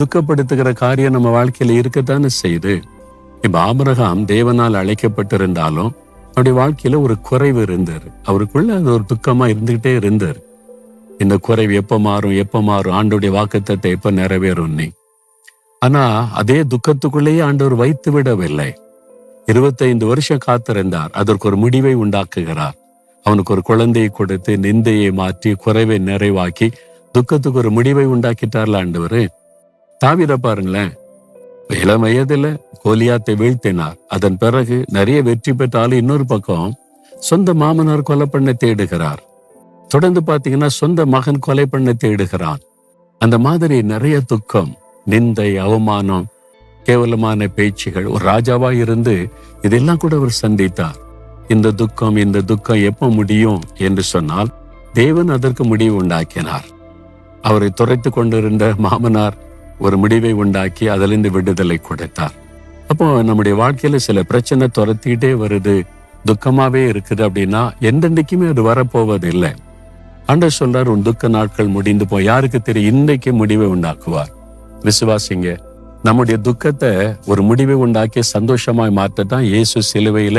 துக்கப்படுத்துகிற காரியம் நம்ம வாழ்க்கையில இருக்கத்தானே செய்யுது. இப்ப ஆபிரகாம் தேவனால் அழைக்கப்பட்டிருந்தாலும் அவருடைய வாழ்க்கையில ஒரு குறைவு இருந்தாரு. அவருக்குள்ள அது ஒரு துக்கமா இருந்துகிட்டே இருந்தாரு. இந்த குறைவு எப்ப மாறும், ஆண்டோடைய வாக்குத்தத்தம் எப்ப நிறைவேறும் நீ. ஆனா அதே துக்கத்துக்குள்ளேயே ஆண்டவர் வைத்து விடவில்லை. 25 வருஷம் காத்திருந்தார். அதற்கு ஒரு முடிவை உண்டாக்குகிறார். அவனுக்கு ஒரு குழந்தையை கொடுத்து நிந்தையை மாற்றி குறைவை நிறைவாக்கி துக்கத்துக்கு ஒரு முடிவை உண்டாக்கிட்டார்ல ஆண்டவரு. தாவீதை பாருங்களேன், இளம் வயதுல கோலியாத்தை வீழ்த்தினார். அதன் பிறகு நிறைய வெற்றி பெற்றாலும் இன்னொரு பக்கம் சொந்த மாமனார் கொலை பண்ண தேடுகிறார். தொடர்ந்து பாத்தீங்கன்னா சொந்த மகன் கொலை பண்ண தேடுகிறான். அந்த மாதிரி நிறைய துக்கம், நிந்தை, அவமானம், கேவலமான பேச்சுகள். ஒரு ராஜாவா இருந்து இதெல்லாம் கூட அவர் சந்தித்தார். இந்த துக்கம் எப்ப முடியும் என்று சொன்னால் தேவன் அதற்கு முடிவு உண்டாக்கினார். அவரை துரைத்து கொண்டிருந்த மாமனார் ஒரு முடிவை உண்டாக்கி அதிலிருந்து விடுதலை கொடுத்தார். அப்போ நம்முடைய வாழ்க்கையில சில பிரச்சனை துரத்திக்கிட்டே வருது, துக்கமாவே இருக்குது அப்படின்னா என்றென்றைக்குமே அது வரப்போவது இல்லை. ஆண்டவர் சொல்றார், உன் துக்க நாட்கள் முடிந்து போய். யாருக்கு தெரியும், இன்றைக்கு முடிவை உண்டாக்குவார். விசுவாசிங்க. நம்முடைய துக்கத்தை ஒரு முடிவை உண்டாக்கி சந்தோஷமாய் மாற்றத்தான் இயேசு சிலுவையில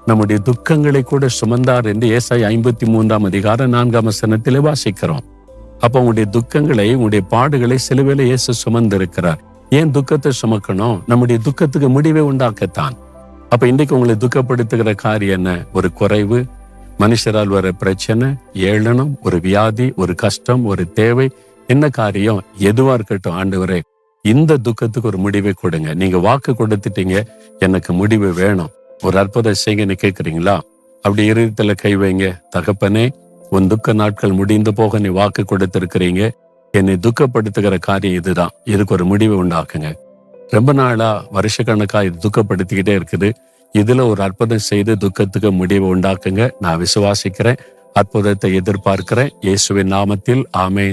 நம்முடைய துக்கங்களை கூட சுமந்தார் என்று ஏசாயா 53:4 வாசிக்கிறோம். அப்போ உங்களுடைய துக்கங்களை, உங்களுடைய பாடுகளை சிலுவையில இயேசு சுமந்திருக்கிறார். ஏன் துக்கத்தை சுமக்கணும்? நம்முடைய துக்கத்துக்கு முடிவை உண்டாக்கத்தான். அப்ப இன்றைக்கு உங்களை துக்கப்படுத்துகிற காரியம் என்ன? ஒரு குறைவு, மனுஷரால் வர பிரச்சனை, ஏளனம், ஒரு வியாதி, ஒரு கஷ்டம், ஒரு தேவை, என்ன காரியம் எதுவா இருக்கட்டும், ஆண்டவரே இந்த துக்கத்துக்கு ஒரு முடிவை கொடுங்க. நீங்க வாக்கு கொடுத்துட்டீங்க, எனக்கு முடிவு வேணும், ஒரு அற்புதம் செய்யுங்கன்னு கேட்குறீங்களா? அப்படி இருதயத்துல கை வைங்க. தகப்பனே, உன் துக்க நாட்கள் முடிந்து போக நீ வாக்கு கொடுத்திருக்கிறீங்க. என்னை துக்கப்படுத்துகிற காரியம் இதுதான், இதுக்கு ஒரு முடிவை உண்டாக்குங்க. ரொம்ப நாளா வருஷக்கணக்கா இது துக்கப்படுத்திக்கிட்டே இருக்குது. இதுல ஒரு அற்புதம் செய்து துக்கத்துக்கு முடிவை உண்டாக்குங்க. நான் விசுவாசிக்கிறேன், அற்புதத்தை எதிர்பார்க்கிறேன். இயேசுவின் நாமத்தில் ஆமென்.